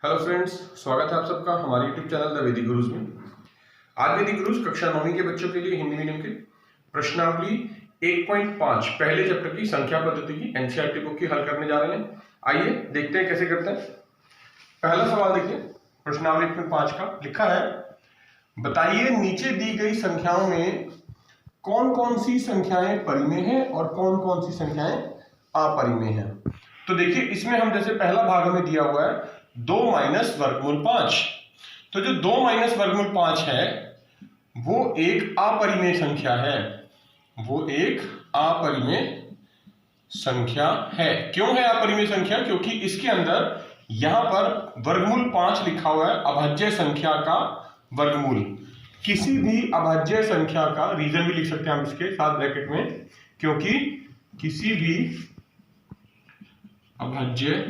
Hello friends, स्वागत है आप सबका हमारे यूट्यूब चैनल द वैदिक गुरुज में। आज वैदिक गुरुज कक्षा 9वीं के बच्चों के लिए हिंदी मीडियम के प्रश्नावली 1.5 पहले चैप्टर की संख्या पद्धति की एनसीईआरटी बुक की हल करने जा रहे हैं। आइए देखते हैं कैसे करते हैं। पहला सवाल देखिए, प्रश्नावली 1.5 का लिखा है, बताइए नीचे दी गई संख्याओं में कौन कौन सी संख्याएं परिमेय हैं और कौन कौन सी संख्याएं अपरिमेय हैं। तो देखिए इसमें हम जैसे पहला भाग हमें दिया हुआ है 2 माइनस वर्गमूल 5। तो जो 2 माइनस वर्गमूल 5 है वो एक अपरिमेय संख्या है, वो एक अपरिमेय संख्या है। क्यों है अपरिमेय संख्या? क्योंकि इसके अंदर यहां पर वर्गमूल 5 लिखा हुआ है, अभाज्य संख्या का वर्गमूल। किसी भी अभाज्य संख्या का, रीजन भी लिख सकते हैं हम इसके साथ ब्रैकेट में, क्योंकि किसी भी अभाज्य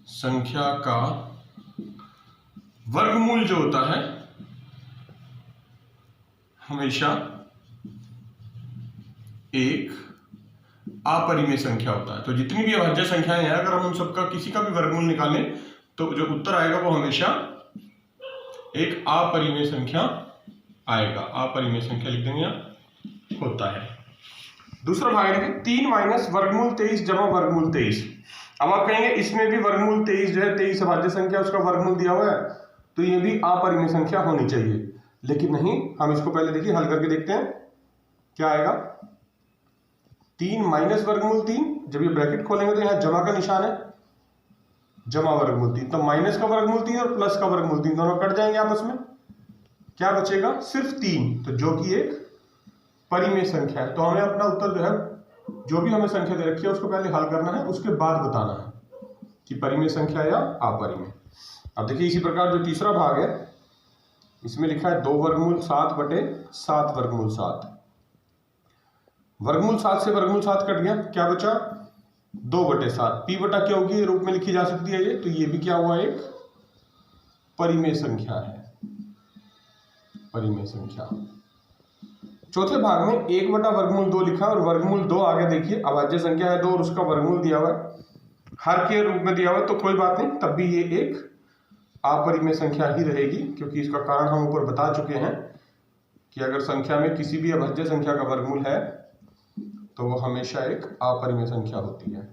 संख्या का वर्गमूल जो होता है हमेशा एक अपरिमेय संख्या होता है। तो जितनी भी अभाज्य संख्याएं हैं, अगर हम उन सबका किसी का भी वर्गमूल निकालें तो जो उत्तर आएगा वो हमेशा एक अपरिमेय संख्या आएगा। अपरिमेय संख्या लिख देंगे यहां, होता है। दूसरा भाग है 3 माइनस वर्गमूल 23 जमा वर्गमूल 23। अब आप कहेंगे इसमें भी वर्गमूल 23 जो है 23 अभाज्य संख्या, उसका वर्गमूल दिया हुआ है, तो ये भी अपरिमेय संख्या होनी चाहिए। लेकिन नहीं, हम इसको पहले देखिए हल करके देखते हैं क्या आएगा। 3 माइनस वर्गमूल 3, जब ये ब्रैकेट खोलेंगे तो यहाँ जमा का निशान है, जमा वर्गमूल 3, तो माइनस का वर्गमूल 3 और प्लस का वर्गमूल 3 दोनों कट जाएंगे आपस में, क्या बचेगा? सिर्फ 3, तो जो कि एक परिमेय संख्या है। तो हमें अपना उत्तर जो है, जो भी हमें संख्या दे रखी है उसको पहले हल करना है, उसके बाद बताना है कि परिमेय संख्या या अपरिमेय। अब देखिए इसी प्रकार जो तीसरा भाग है इसमें लिखा है 2 वर्गमूल 7 बटे 7 वर्गमूल 7। वर्गमूल 7 से वर्गमूल 7 कट गया, क्या बचा? 2 बटे 7। पी बटा क्या होगी रूप में लिखी जा सकती है ये, तो ये भी क्या हुआ? एक परिमेय संख्या है, परिमेय संख्या। चौथे भाग में 1 बटा वर्गमूल 2 लिखा और वर्गमूल 2 आगे देखिए अभाज्य संख्या है 2 और उसका वर्गमूल दिया हुआ है, हर के रूप में दिया हुआ है, तो कोई बात नहीं, तब भी ये एक अपरिमेय संख्या ही रहेगी, क्योंकि इसका कारण हम ऊपर बता चुके हैं कि अगर संख्या में किसी भी अभाज्य संख्या का वर्गमूल है तो वो हमेशा एक अपरिमेय संख्या होती है।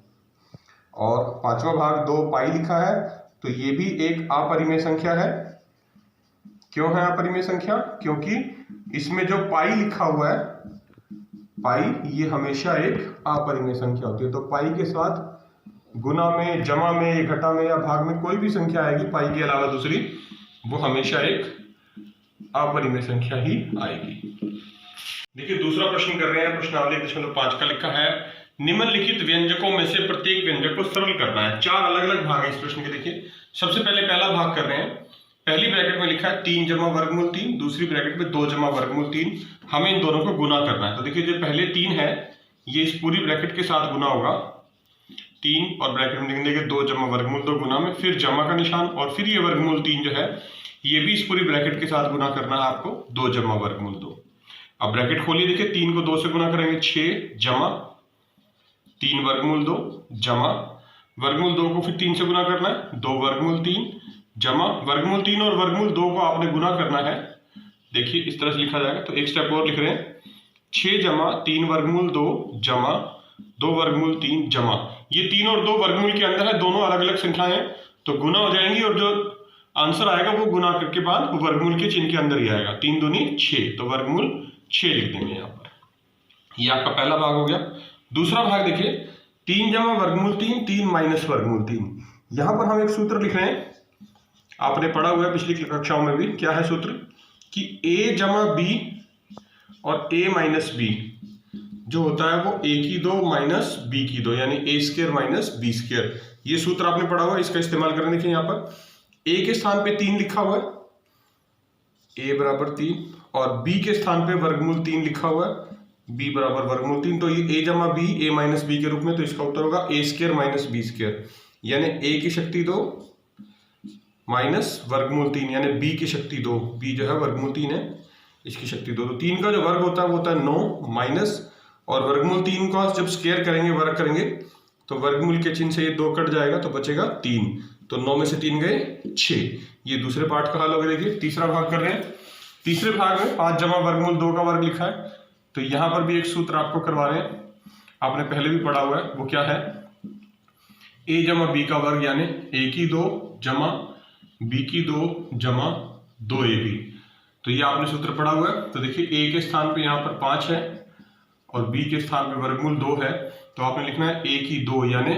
और पांचवा भाग 2 पाई लिखा है, तो ये भी एक अपरिमेय संख्या है। क्यों है अपरिमेय संख्या? क्योंकि इसमें जो पाई लिखा हुआ है, पाई, ये हमेशा एक अपरिमेय संख्या होती है। तो पाई के साथ गुना में, जमा में, घटा में या भाग में कोई भी संख्या आएगी पाई के अलावा दूसरी, वो हमेशा एक अपरिमेय संख्या ही आएगी। देखिए दूसरा प्रश्न कर रहे हैं, प्रश्नावली 1.5 का लिखा है, निम्नलिखित व्यंजकों में से प्रत्येक व्यंजक को सरल करना है। 4 अलग अलग भाग है इस प्रश्न के। देखिए सबसे पहले पहला भाग कर रहे हैं, पहली ब्रैकेट में लिखा है 3 जमा वर्गमूल 3, दूसरी ब्रैकेट में 2 जमा वर्गमूल 3। हमें इन दोनों को गुना करना है। तो देखिए जो पहले 3 है ये इस पूरी ब्रैकेट के साथ गुना होगा, 3 और ब्रैकेट में लिखेंगे 2 जमा वर्गमूल 2 गुना में, फिर जमा का निशान, और फिर ये वर्गमूल 3 जो है ये भी इस पूरी ब्रैकेट के साथ गुना करना है आपको, 2 जमा वर्गमूल 2। अब ब्रैकेट खोलिए, देखिए 3 को 2 से गुना करेंगे 6 जमा 3 वर्गमूल 2 जमा वर्गमूल 2 को फिर 3 से गुना करना है, 2 वर्गमूल 3 जमा वर्गमूल 3 और वर्गमूल 2 को आपने गुना करना है। देखिए इस तरह से लिखा जाएगा। तो एक स्टेप और लिख रहे हैं, 6 जमा 3 वर्गमूल 2 जमा 2 वर्गमूल 3 जमा, ये 3 और 2 वर्गमूल के अंदर है, दोनों अलग अलग संख्याएं तो गुना हो जाएंगी, और जो आंसर आएगा वो गुना करके बाद वर्गमूल के चिन्ह के अंदर ही आएगा। 3 दूनी 6, तो वर्गमूल 6 लिख देंगे यहाँ पर। ये आपका पहला भाग हो गया। दूसरा भाग देखिए 3 जमा वर्गमूल 3, 3 माइनस वर्गमूल 3। यहां पर हम एक सूत्र लिख रहे हैं, आपने पढ़ा हुआ है पिछली कक्षाओं में भी। क्या है सूत्र? कि a जमा b और a माइनस b जो होता है वो a की 2 माइनस b की 2, यानी a square minus b square. ये सूत्र आपने पढ़ा हुआ है, इसका इस्तेमाल करें। देखिए यहाँ पर a के स्थान पे 3 लिखा हुआ है, a बराबर 3, और b के स्थान पे वर्गमूल 3 लिखा हुआ है, b बराबर वर्गमूल 3। तो ये a जमा b, a माइनस b के रूप में, तो इसका उत्तर होगा a square minus b square, यानी a की शक्ति 2 माइनस वर्गमूल 3, यानी b की शक्ति 2, b जो है वर्गमूल 3 है, इसकी शक्ति 2। तो 3 का जो वर्ग होता है वो होता है 9 माइनस, और वर्गमूल 3 का जब स्क्वायर करेंगे, वर्ग करेंगे, तो वर्गमूल के चिन्ह से ये 2 कट जाएगा तो बचेगा 3। तो 9 में से 3 गए 6। ये दूसरे पार्ट का हल हो गया। देखिए तीसरा भाग कर रहे हैं। तीसरे भाग में 5 जमा वर्गमूल 2 का वर्ग लिखा है, तो यहां पर भी एक सूत्र आपको करवा रहे हैं, आपने पहले भी पढ़ा हुआ है। वो क्या है, a जमा बी का वर्ग यानी a की 2 जमा b की 2 जमा 2ab। तो ये आपने सूत्र पढ़ा हुआ है। तो देखिए a के स्थान पे यहाँ पर 5 है और b के स्थान पे वर्गमूल 2 है, तो आपने लिखना है a की 2 यानी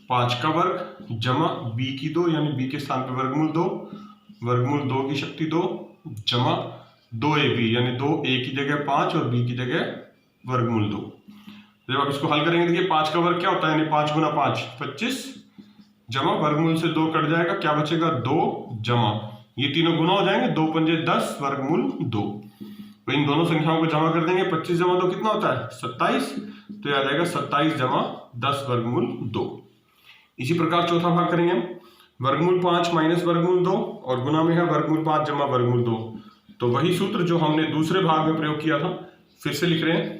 5 का वर्ग जमा b की 2 यानी b के स्थान पे वर्गमूल 2, वर्गमूल 2 की शक्ति 2 जमा 2ab यानी 2 a की जगह 5 और b की जगह वर्गमूल 2। जब आप इसको हल करेंगे देखिए 5 का वर्ग क्या होता है, यानी 5 गुना 5 25 जमा वर्गमूल से 2 कट जाएगा, क्या बचेगा 2 जमा ये तीनों गुना हो जाएंगे, 2 पंजे 10 वर्गमूल 2। तो इन दोनों संख्याओं को जमा कर देंगे, 25 जमा 2 कितना होता है 27, तो याद आएगा 27 जमा 10 वर्गमूल 2। इसी प्रकार चौथा भाग करेंगे हम, वर्गमूल 5 माइनस वर्गमूल 2 और गुना में है वर्गमूल 5 जमा वर्गमूल 2। तो वही सूत्र जो हमने दूसरे भाग में प्रयोग किया था फिर से लिख रहे हैं,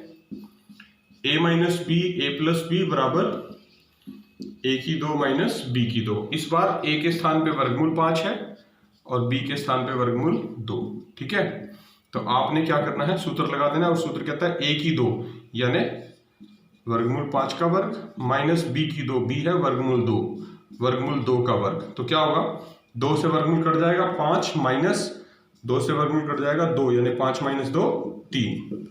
a minus B A plus B बराबर a की 2 माइनस b की 2। इस बार a के स्थान पे वर्गमूल 5 है और b के स्थान पे वर्गमूल 2। ठीक है, तो आपने क्या करना है, सूत्र लगा देना, और सूत्र कहता है a की 2 यानी वर्गमूल 5 का वर्ग माइनस b की 2, b है वर्गमूल 2, वर्गमूल 2 का वर्ग। तो क्या होगा, 2 से वर्गमूल कट जाएगा 5 माइनस 2 से वर्गमूल कट जाएगा 2 यानी 5 माइनस 2 3।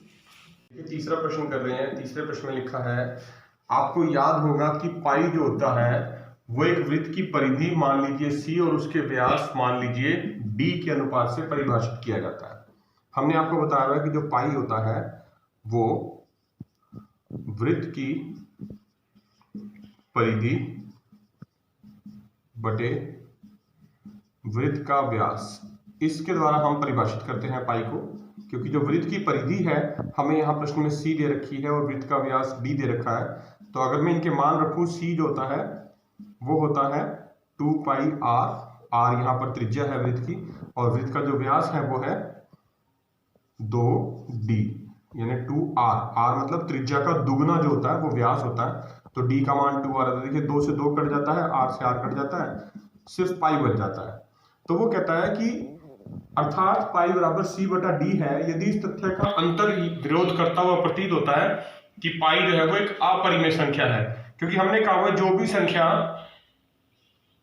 तीसरा प्रश्न कर रहे हैं। तीसरे प्रश्न में लिखा है, आपको याद होगा कि पाई जो होता है वो एक वृत्त की परिधि मान लीजिए c और उसके व्यास मान लीजिए d के अनुपात से परिभाषित किया जाता है। हमने आपको बताया है कि जो पाई होता है वो वृत्त की परिधि बटे वृत्त का व्यास, इसके द्वारा हम परिभाषित करते हैं पाई को। क्योंकि जो वृत्त की परिधि है हमें यहाँ प्रश्न में c दे रखी है और वृत्त का व्यास d दे रखा है, तो अगर मैं इनके मान रखूं, c जो होता है वो होता है 2 पाई r, r यहाँ पर त्रिज्या है वृत्त की, और वृत्त का जो व्यास है वो है 2d यानी 2r, r मतलब त्रिज्या का दुगना जो होता है वो व्यास होता है, तो d का मान 2r आता है। देखिए 2 से 2 कट जाता है, r से r कट जाता है, सिर्फ पाई बच जाता है। तो वो कहता है कि अर्थात पाई बराबर c बटा d है यदि इस तथ्य का अंतर विरोध करता हुआ प्रतीत होता है कि पाई जो है वो एक अपरिमेय संख्या है। क्योंकि हमने कहा हुआ जो भी संख्या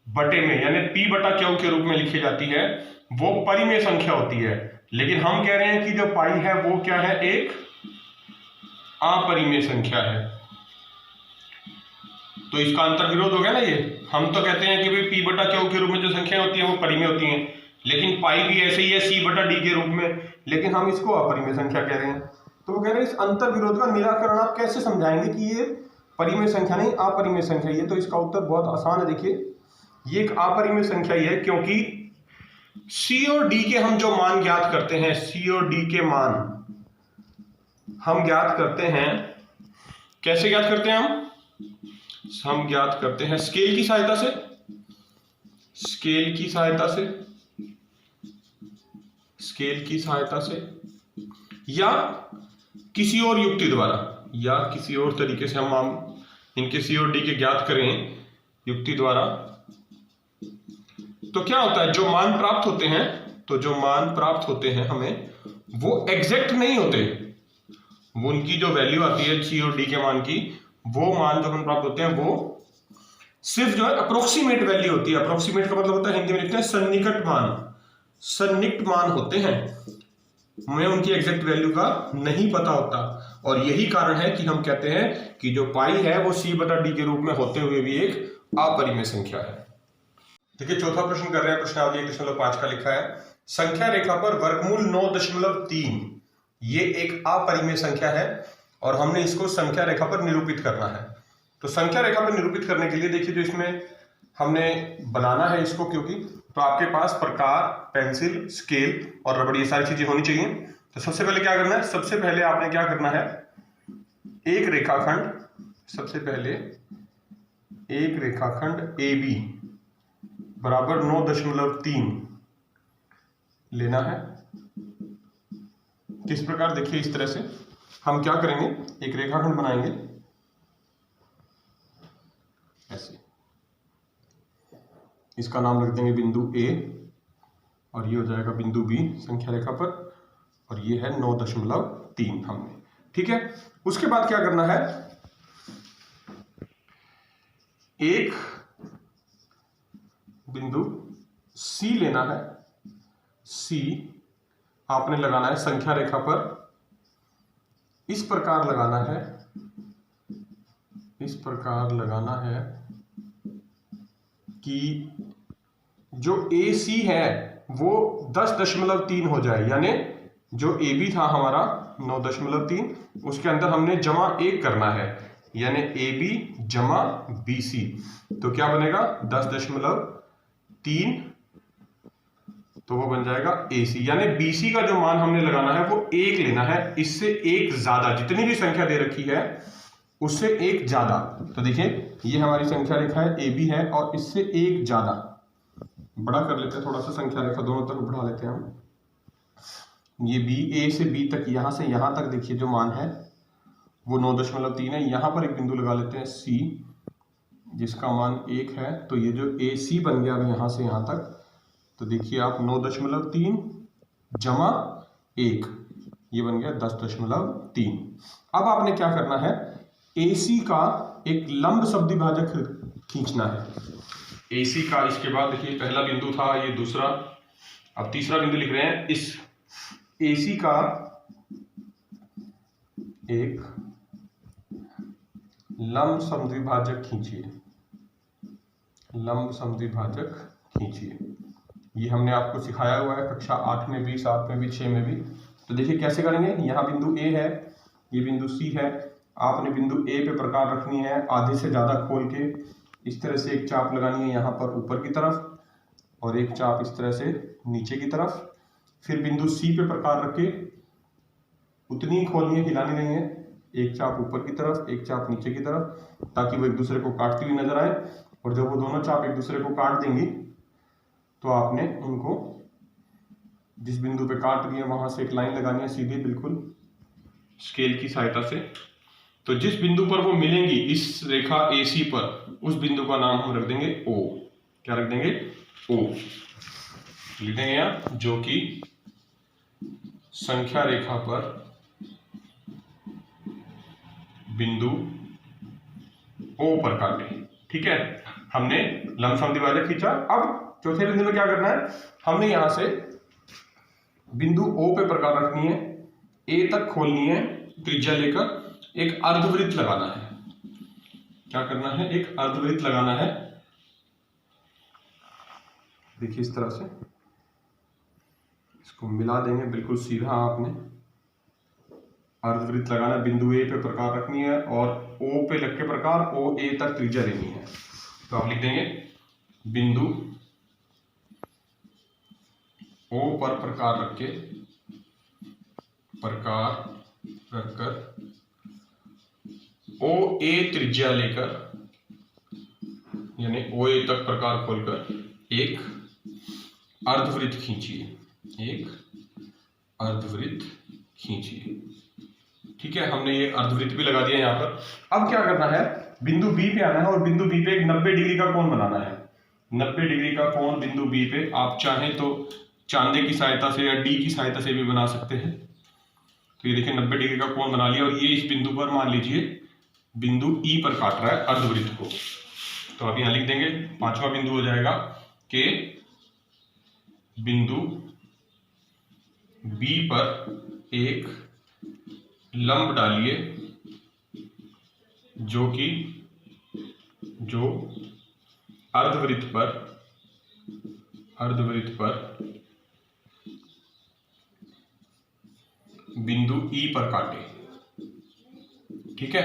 बटे में यानी p बटा q के रूप में लिखी जाती है वो परिमेय संख्या होती है, लेकिन हम कह रहे हैं कि जो पाई है वो क्या है, एक अपरिमेय संख्या है। तो इसका अंतर विरोध हो गया ना। ये हम तो कहते हैं कि भाई p बटा q के रूप में जो संख्या होती है वो परिमेय होती है, लेकिन पाई भी ऐसे ही है c बटा d के रूप में, लेकिन हम इसको अपरिमेय संख्या कह रहे हैं। तो वो कह रहे हैं इस अंतर विरोध का निराकरण आप कैसे समझाएंगे कि ये परिमेय संख्या नहीं अपरिमेय संख्या ही है। तो इसका उत्तर बहुत आसान है। देखिए ये एक अपरिमेय संख्या ही है क्योंकि c और d के हम जो मान ज्ञात करते हैं, c और d के मान हम ज्ञात करते हैं, कैसे ज्ञात करते हैं हम ज्ञात करते हैं स्केल की सहायता से, स्केल की सहायता से, स्केल की सहायता से, या किसी और युक्ति द्वारा, या किसी और तरीके से हम इनके c और d के ज्ञात करें युक्ति द्वारा। तो क्या होता है, जो मान प्राप्त होते हैं, तो जो मान प्राप्त होते हैं हमें वो एग्जैक्ट नहीं होते, वो उनकी जो वैल्यू आती है c और d के मान की, वो मान जो हम प्राप्त होते हैं वो सिर्फ जो है अप्रोक्सीमेट वैल्यू होती है। अप्रोक्सीमेट का मतलब होता है, हिंदी में लिखते हैं सन्निकट मान, सन्निकट मान होते हैं, हमें उनकी एग्जैक्ट वैल्यू का नहीं पता होता। और यही कारण है कि हम कहते हैं कि जो पाई है वो c बटा d के रूप में होते हुए भी एक अपरिमेय संख्या है। देखिए चौथा प्रश्न कर रहे हैं, प्रश्नावली 1.5 का लिखा है, संख्या रेखा पर वर्गमूल 9.3 ये एक अपरिमेय संख्या है और हमने इसको संख्या रेखा पर निरूपित करना है। तो संख्या रेखा पर निरूपित करने के लिए देखिए जो इसमें हमने बनाना है इसको, क्योंकि तो आपके पास प्रकार, पेंसिल, स्केल और रबड़ ये सारी चीजें होनी चाहिए। तो सबसे पहले क्या करना है, सबसे पहले आपने क्या करना है, एक रेखाखंड, सबसे पहले एक रेखाखंड AB बराबर 9.3 लेना है। किस प्रकार, देखिए इस तरह से हम क्या करेंगे, एक रेखाखंड बनाएंगे ऐसे, इसका नाम रख देंगे बिंदु ए, और ये हो जाएगा बिंदु बी संख्या रेखा पर, और ये है 9.3 हमने। ठीक है, उसके बाद क्या करना है, एक बिंदु सी लेना है। सी आपने लगाना है संख्या रेखा पर, इस प्रकार लगाना है, इस प्रकार लगाना है कि जो ए सी है वो 10.3 हो जाए, यानी जो ए बी था हमारा 9.3, उसके अंदर हमने जमा 1 करना है, यानी ए बी जमा बी सी, तो क्या बनेगा 10.3, तो वो बन जाएगा ए सी, यानी बी सी का जो मान हमने लगाना है वो 1 लेना है, इससे 1 ज्यादा, जितनी भी संख्या दे रखी है उससे 1 ज्यादा। तो देखिए ये हमारी संख्या रेखा है, ए बी है, और इससे 1 ज्यादा, बड़ा कर लेते हैं थोड़ा सा संख्या रेखा, दोनों तरफ बढ़ा लेते हैं हम। ये बी, ए से बी तक, यहां से यहां तक देखिए जो मान है वो 9.3 है। यहां पर एक बिंदु लगा लेते हैं सी, जिसका मान 1 है, तो ये जो ए सी बन गया अब यहां से यहां तक, तो देखिए आप 9.3 जमा 1, ये बन गया 10.3। अब आपने क्या करना है, AC का एक लंब समद्विभाजक खींचना है। AC का, इसके बाद देखिए पहला बिंदु था, ये दूसरा, अब तीसरा बिंदु लिख रहे हैं। इस AC का एक लंब समद्विभाजक खींचिए, लंब समद्विभाजक खींचिए। ये हमने आपको सिखाया हुआ है कक्षा 8 में भी, 7 में भी, 6 में भी। तो देखिए कैसे करेंगे, यहाँ बिंदु A है, ये बिंदु C है, आपने बिंदु A पे प्रकार रखनी है, आधे से ज्यादा खोल के इस तरह से एक चाप लगानी है यहाँ पर ऊपर की तरफ, और एक चाप इस तरह से नीचे की तरफ। फिर बिंदु C पे प्रकार रख के उतनी ही खोलनी है, हिलानी नहीं है, एक चाप ऊपर की तरफ, एक चाप नीचे की तरफ, ताकि वो एक दूसरे को काटती हुई नजर आए। और जब वो दोनों चाप एक दूसरे को काट देंगी तो आपने उनको जिस बिंदु पे काट दिए वहां से एक लाइन लगानी है सीधी, बिल्कुल स्केल की सहायता से। तो जिस बिंदु पर वो मिलेंगी इस रेखा AC पर, उस बिंदु का नाम हम रख देंगे O। क्या रख देंगे, O लिख देंगे यहाँ, जो कि संख्या रेखा पर बिंदु O पर काटे। ठीक है, हमने लंब समद्विभाजक खींचा। अब चौथे बिंदु में क्या करना है, हमने यहां से बिंदु O पे प्रकार रखनी है, A तक खोलनी है, त्रिज्या लेकर एक अर्धवृत्त लगाना है। क्या करना है, एक अर्धवृत्त लगाना है। देखिए इस तरह से इसको मिला देंगे, बिल्कुल सीधा आपने अर्धवृत्त लगाना, बिंदु A पे प्रकार रखनी है और O पे लग के प्रकार OA तक त्रिज्या लेनी है। तो आप लिख देंगे बिंदु O पर प्रकार रखकर OA त्रिज्या लेकर, यानी OA तक प्रकार खोलकर एक अर्धवृत्त खींचिए, एक अर्धवृत्त खींचिए। ठीक है, हमने ये अर्धवृत्त भी लगा दिया यहाँ पर। अब क्या करना है, बिंदु B पे आना है और बिंदु B पे एक 90 डिग्री का कोण बनाना है। 90 डिग्री का कोण बिंदु B पे आप चाहें तो चांदे की सहायता से या D की सहायता से भी बना सकते हैं। तो ये देखिए 90 डिग्री का कोण बना लिया, और ये इस बिंदु पर मान लीजिए बिंदु E पर काट रहा है अर्धवृत्त को। तो आप यहाँ लिख देंगे, पांचवा बिंदु हो जाएगा कि बिंदु B पर एक लंब डालिए जो अर्धवृत्त पर बिंदु E पर काटे। ठीक है,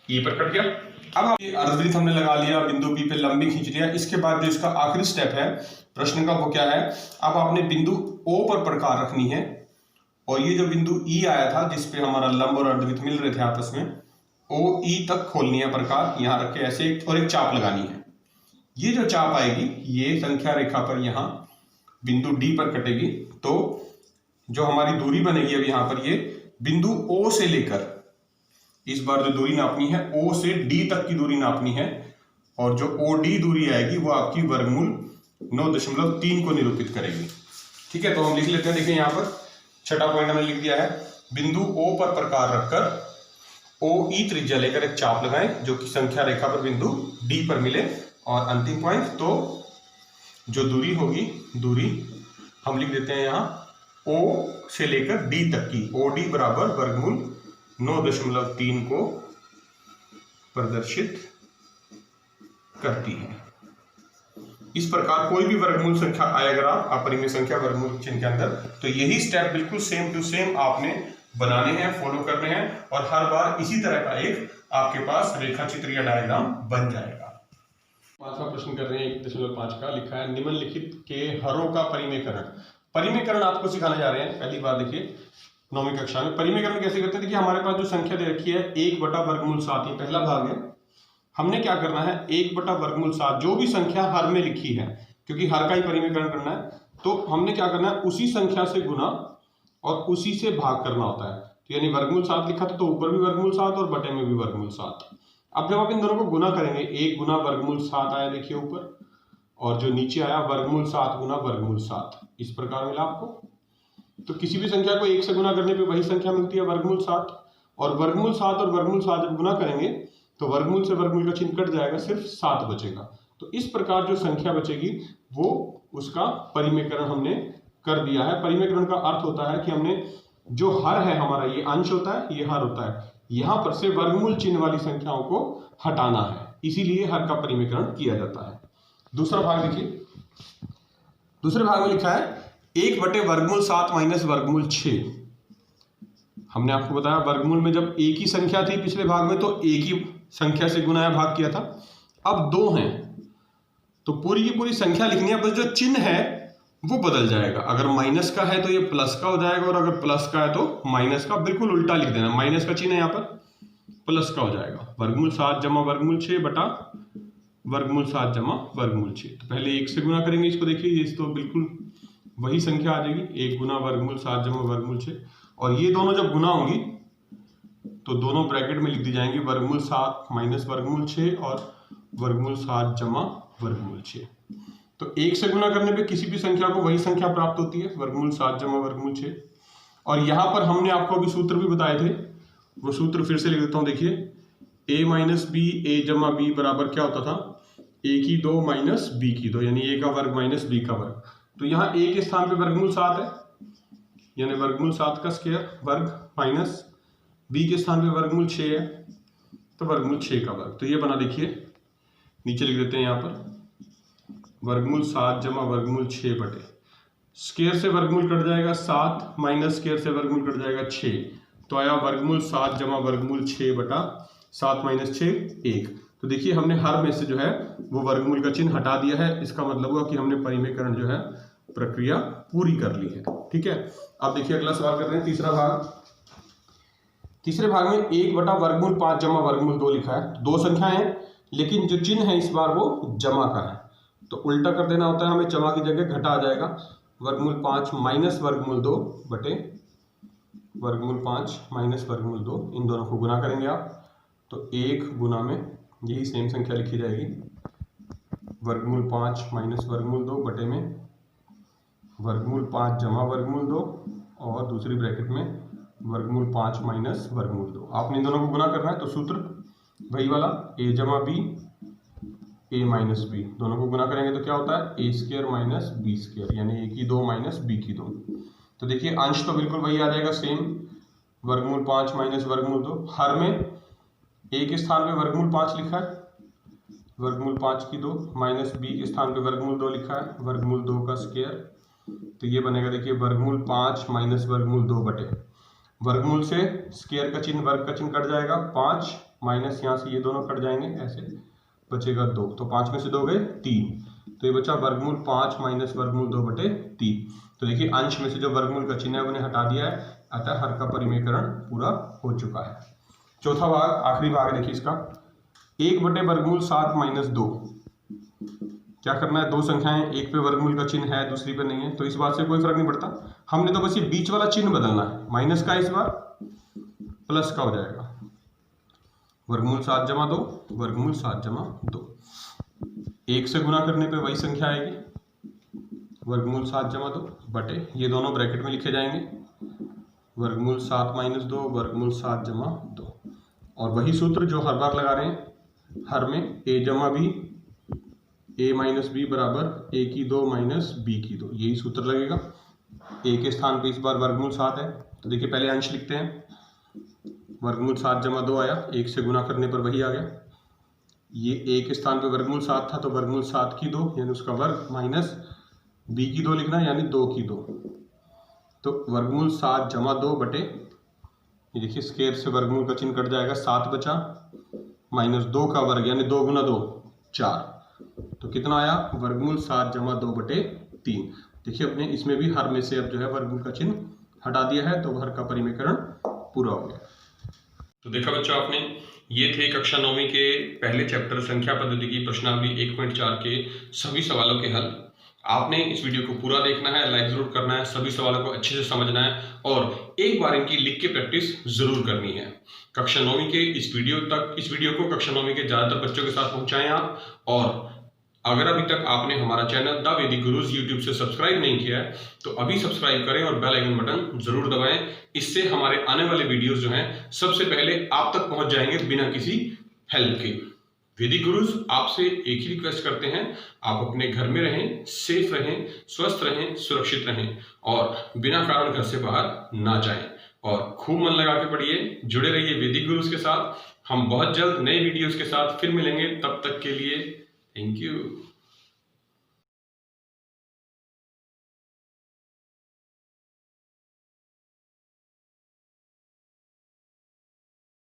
E पर कट गया। अब आप ये अर्धवृत्त हमने लगा लिया, बिंदु B पे लंबी खींच लिया। इसके बाद जो इसका आखिरी स्टेप है प्रश्न का, वो क्या है, अब आपने बिंदु O पर प्रकार रखनी है, और ये जो बिंदु E आया था जिसपे हमारा लंब और अर्धवृत्त मिल रहे थे आपस में, OE तक खोलनी है प्रकार, यहां रख के ऐसे, और एक चाप लगानी है। ये जो चाप आएगी ये संख्या रेखा पर यहाँ बिंदु D पर कटेगी। तो जो हमारी दूरी बनेगी अब यहाँ पर, ये बिंदु O से लेकर, इस बार जो दूरी नापनी है O से D तक की दूरी नापनी है, और जो OD दूरी आएगी वो आपकी वर्गमूल 9.3 को निरूपित करेगी। ठीक है, तो हम लिख लेते हैं। देखिए यहाँ पर छठा पॉइंट हमने लिख दिया है, बिंदु O पर प्रकार रखकर OE त्रिज्या लेकर एक चाप लगाएं जो कि संख्या रेखा पर बिंदु D पर मिले। और अंतिम पॉइंट, तो जो दूरी होगी, दूरी हम लिख देते हैं यहाँ O से लेकर D तक की, OD बराबर वर्गमूल 9.3 को प्रदर्शित करती है। इस प्रकार कोई भी वर्गमूल संख्या आए अगर आप अपरिमेय संख्या वर्गमूल चिन्ह के अंदर, तो यही स्टेप बिल्कुल सेम टू सेम आपने बनाने हैं, फॉलो करने हैं, और हर बार इसी तरह का एक आपके पास रेखा चित्र या डायग्राम बन जाएगा। पांचवा प्रश्न कर रहे हैं 1.5 का, लिखा है निम्नलिखित के हरों का परिमेयकरण। परिमेयकरण आपको सिखाने जा रहे हैं पहली बार। देखिए 9वीं कक्षा में परिमेयकरण कैसे करते हैं। देखिए हमारे पास जो संख्या दे रखी है 1/वर्गमूल 7, पहला भाग है। हमने क्या करना है, 1/वर्गमूल 7 जो भी संख्या हर में लिखी है, क्योंकि हर का ही परिमेयकरण करना है, तो हमने क्या करना है, उसी संख्या से गुना और उसी से भाग करना होता है। तो यानी वर्गमूल 7 लिखा था तो ऊपर भी वर्गमूल 7 और बटे में भी वर्गमूल 7। अब जब आप इन दोनों को गुना करेंगे, 1 गुना वर्गमूल 7 आया देखिए ऊपर, और जो नीचे आया वर्गमूल 7 गुना वर्गमूल 7, इस प्रकार मिला आपको। तो किसी भी संख्या को 1 से गुना करने पे वही संख्या मिलती है वर्गमूल 7, और वर्गमूल 7 और वर्गमूल 7 जब गुना करेंगे तो वर्गमूल से वर्गमूल का चिन्ह कट जाएगा, सिर्फ 7 बचेगा। तो इस प्रकार जो संख्या बचेगी वो उसका परिमेयकरण हमने कर दिया है। परिमेयकरण का अर्थ होता है कि हमने जो हर है हमारा, ये अंश होता है, ये हर होता है, यहां पर से वर्गमूल चिन्ह वाली संख्याओं को हटाना है, इसीलिए हर का परिमेयकरण किया जाता है। दूसरा भाग देखिए, दूसरे भाग में लिखा है 1/वर्गमूल 7 माइनस वर्गमूल 6। हमने आपको बताया वर्गमूल में जब एक ही संख्या थी पिछले भाग में तो एक ही संख्या से गुना या भाग किया था। अब 2 हैं तो पूरी की पूरी संख्या लिखनी है, बस जो चिन्ह है वो बदल जाएगा। अगर माइनस का है तो ये प्लस का हो जाएगा, और अगर प्लस का है तो माइनस का, बिल्कुल उल्टा लिख देना। माइनस का चिन्ह है यहाँ पर, प्लस का हो जाएगा। वर्गमूल 7 जमा वर्गमूल 6 बटा वर्गमूल 7 जमा वर्गमूल 6। तो पहले 1 से गुना करेंगे इसको, देखिए ये तो बिल्कुल वही संख्या आ जाएगी, 1 गुना वर्गमूल 7 जमा वर्गमूल 6। और ये दोनों जब गुना होंगी तो दोनों ब्रैकेट में लिख दी जाएंगी, वर्गमूल 7 माइनस वर्गमूल 6 और वर्गमूल 7 जमा वर्गमूल 6। तो 1 से गुना करने पे किसी भी संख्या को वही संख्या प्राप्त होती है, वर्गमूल 7 जमा वर्गमूल 6। और यहाँ पर हमने आपको अभी सूत्र भी बताए थे, वो सूत्र फिर से लिख देता हूँ। देखिए a माइनस बी, ए जमा बी बराबर क्या होता था, a की 2 माइनस b की 2, यानी a का वर्ग माइनस b का वर्ग। तो यहाँ a के स्थान पे वर्गमूल 7 है, यानी वर्गमूल 7 का स्क्वायर वर्ग, माइनस b के स्थान पे वर्गमूल 6 है तो वर्गमूल 6 का वर्ग। तो ये बना, देखिए नीचे लिख देते हैं यहाँ पर वर्गमूल 7 जमा वर्गमूल 6 बटे, स्क्वायर से वर्गमूल कट जाएगा 7 माइनस स्क्वायर से वर्गमूल कट जाएगा 6, तो आया वर्गमूल 7 जमा वर्गमूल 6 बटा 7 माइनस 6 1। तो देखिए हमने हर में से जो है वो वर्गमूल का चिन्ह हटा दिया है, इसका मतलब हुआ कि हमने परिमेयकरण जो है प्रक्रिया पूरी कर ली है। ठीक है, अब देखिए अगला सवाल कर रहे हैं, तीसरा भाग। तीसरे भाग में 1/वर्गमूल 5 जमा वर्गमूल 2 लिखा है। 2 संख्याएं हैं लेकिन जो चिन्ह है इस बार वो जमा का है, तो उल्टा कर देना होता है हमें, जमा की जगह घटा आ जाएगा। वर्गमूल 5 माइनस वर्गमूल 2 बटे वर्गमूल 5 माइनस वर्गमूल 2, इन दोनों को गुना करेंगे आप तो 1 गुना में यही सेम संख्या लिखी जाएगी, वर्गमूल 5 माइनस वर्गमूल 2 बटे में वर्गमूल 5 जमा वर्गमूल 2, और दूसरी ब्रैकेट में वर्गमूल 5 माइनस वर्गमूल 2। आपने इन दोनों को गुना करना है तो सूत्र वही वाला, a जमा बी, a माइनस बी, दोनों को गुना करेंगे तो क्या होता है a square minus B square, यानी a की 2 माइनस b की 2। तो देखिए अंश तो बिल्कुल वही आ जाएगा सेम, वर्गमूल 5 माइनस वर्गमूल 2। हर में a के स्थान पे वर्गमूल 5 लिखा है, वर्गमूल 5 की 2, माइनस b के स्थान पे वर्गमूल 2 लिखा है, वर्गमूल 2 का स्क्वायर। तो ये बनेगा देखिए वर्गमूल 5 माइनस वर्गमूल 2 बटे, वर्गमूल से स्क्वायर का चिन्ह वर्ग का चिन्ह कट जाएगा, 5 माइनस यहाँ से ये दोनों कट जाएंगे, ऐसे बचेगा 2, तो 5 में से 2 गए 3, तो ये बचा वर्गमूल 5 माइनस वर्गमूल 2 बटे 3। तो देखिए अंश में से जो वर्गमूल का चिन्ह है उन्हें हटा दिया है, अतः हर का परिमेयकरण पूरा हो चुका है। चौथा भाग, आखिरी भाग देखिए इसका, 1/वर्गमूल 7 माइनस 2। क्या करना है, 2 संख्याएं, एक पे वर्गमूल का चिन्ह है दूसरी पे नहीं है, तो इस बात से कोई फर्क नहीं पड़ता, हमने तो बस ये बीच वाला चिन्ह बदलना है, माइनस का इस बार प्लस का हो जाएगा, वर्गमूल 7 जमा 2 वर्गमूल 7 जमा 2। 1 से गुना करने पे वही संख्या आएगी, वर्गमूल 7 जमा 2 बटे, ये दोनों ब्रैकेट में लिखे जाएंगे, वर्गमूल 7 माइनस 2 वर्गमूल 7 जमा 2। और वही सूत्र जो हर बार लगा रहे हैं, हर में a जमा b, a माइनस बी बराबर a की 2 माइनस b की 2, यही सूत्र लगेगा। a के स्थान पे इस बार वर्गमूल 7 है, तो देखिए पहले अंश लिखते हैं, वर्गमूल 7 जमा 2 आया, 1 से गुना करने पर वही आ गया। ये a के स्थान पे वर्गमूल 7 था, तो वर्गमूल 7 की 2 यानी उसका वर्ग माइनस b की 2 लिखना, यानी 2 की 2, तो वर्गमूल 7 जमा 2 बटे, ये देखिए स्क्वायर से वर्गमूल का चिन्ह कट जाएगा, 7 बचा माइनस 2 का वर्ग यानी 2 गुना 2 4, तो कितना आया, वर्गमूल 7 जमा 2 बटे 3। देखिए अपने इसमें भी हर में से अब जो है वर्गमूल का चिन्ह हटा दिया है, तो हर का परिमेयकरण पूरा हो गया। तो देखा बच्चों आपने, ये थे कक्षा 9वीं के पहले चैप्टर संख्या पद्धति की प्रश्नावली 1.4 के सभी सवालों के हल। आपने इस वीडियो को पूरा देखना है, लाइक जरूर करना है, सभी सवालों को अच्छे से समझना है और एक बार इनकी लिख के प्रैक्टिस जरूर करनी है। कक्षा 9वीं के इस वीडियो को कक्षा 9वीं के ज्यादातर बच्चों के साथ पहुंचाएं आप। और अगर अभी तक आपने हमारा चैनल द वैदिक गुरुज यूट्यूब से सब्सक्राइब नहीं किया है, तो अभी सब्सक्राइब करें और बेल आइकन बटन जरूर दबाएं। इससे हमारे आने वाले वीडियोस जो हैं सबसे पहले आप तक पहुंच जाएंगे बिना किसी हेल्प के। वैदिक गुरुज आपसे एक ही रिक्वेस्ट करते हैं, आप अपने घर में रहें, सेफ रहें, स्वस्थ रहें, सुरक्षित रहें और बिना कारण घर से बाहर ना जाएं और खूब मन लगा के पढ़िए, जुड़े रहिए वैदिक गुरुज के साथ। हम बहुत जल्द नए वीडियोस के साथ फिर मिलेंगे, तब तक के लिए थैंक यू।